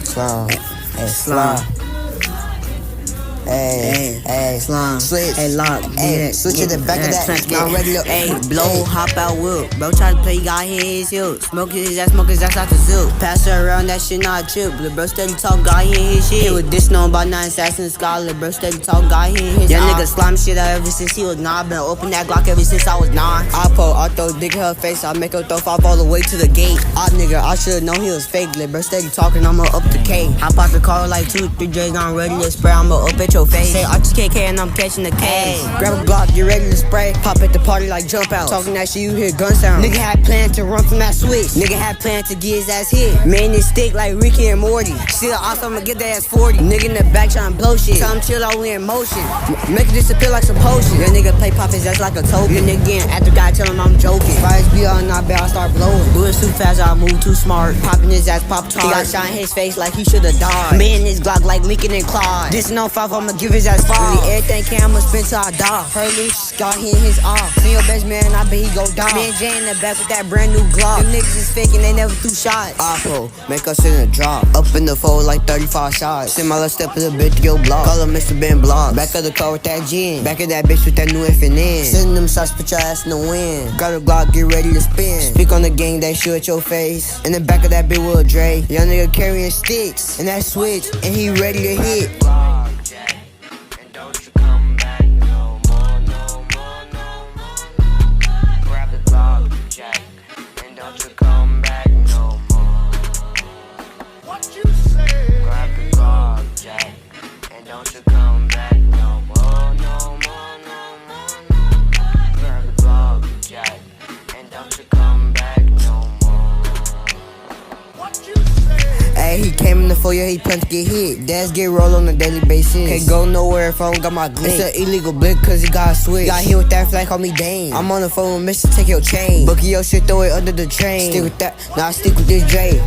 Slime. Slime. Hey, slime. Switch. Hey, lock. Hey, switch to the back of that. Not regular. Hey, blow, hop out, whip. Bro, try to play, he got his heel. Smoke his ass out the silk. Pass her around, that shit not chip. Lil' bro steady talk, got his shit. He was dissing on about 9 assassin scholar. Bro steady talk, got his. Young nigga slime shit out ever since he was 9. Been open that Glock ever since I was 9. I throw dick in her face, I make her throw 5 all the way to the gate. Nigga, I should've known he was fake. Lil' bro steady talking, I'ma up the K. Hop out the car like 2-3 J's, I'm ready to spray, I'ma up at your face. Say RTKK and I'm catching the K. Grab a Glock, get ready to spray. Pop at the party like jump out. Talking that shit, you hear gun sound. Nigga had planned to run from that switch. Nigga had planned to get his ass hit. Man, this stick like Ricky and Morty. Still awesome, I'ma get that ass 40. Nigga in the back trying to blow shit. Tell him chill out, we in motion. Make it disappear like some potion. That nigga play pop his ass like a token. Nigga getting after guy, tell him I'm joking. Fires be on, not bad, I start blowing. Moving too fast, I move too smart. Popping his ass, pop tart. He got shot in his face like he should've died. Man, this Glock like Lincoln and Clyde. This no 5, I'ma give his ass 5. Really everything can, I'ma spin till I die. Her loose, got hit his off. See your best man, I bet he go die. Man, Jay in the back with that brand new Glock. Them niggas is fake and they never threw shots. Oppo, make us in a drop. Up in the fold like 35 shots. Send my left step a little bit to your block. Call him Mr. Ben Block. Back of the car with that gin. Back of that bitch with that new FNN. Sending them shots, put your ass in the wind. Got a Glock, get ready to spin. Speak on the gang, that shoot at your face. In the back of that bitch with a Dre. Young nigga carrying sticks. And that switch, and he ready to hit. Hey, he came in the foyer, he planned to get hit. Dads get rolled on a daily basis. Can't go nowhere if I don't got my glitch. It's an illegal blick cause he got a switch. Got hit with that flag, call me Dane. I'm on the phone with Mr. Take your chain. Bookie your shit, throw it under the train. Stick with that, nah, I stick with this J.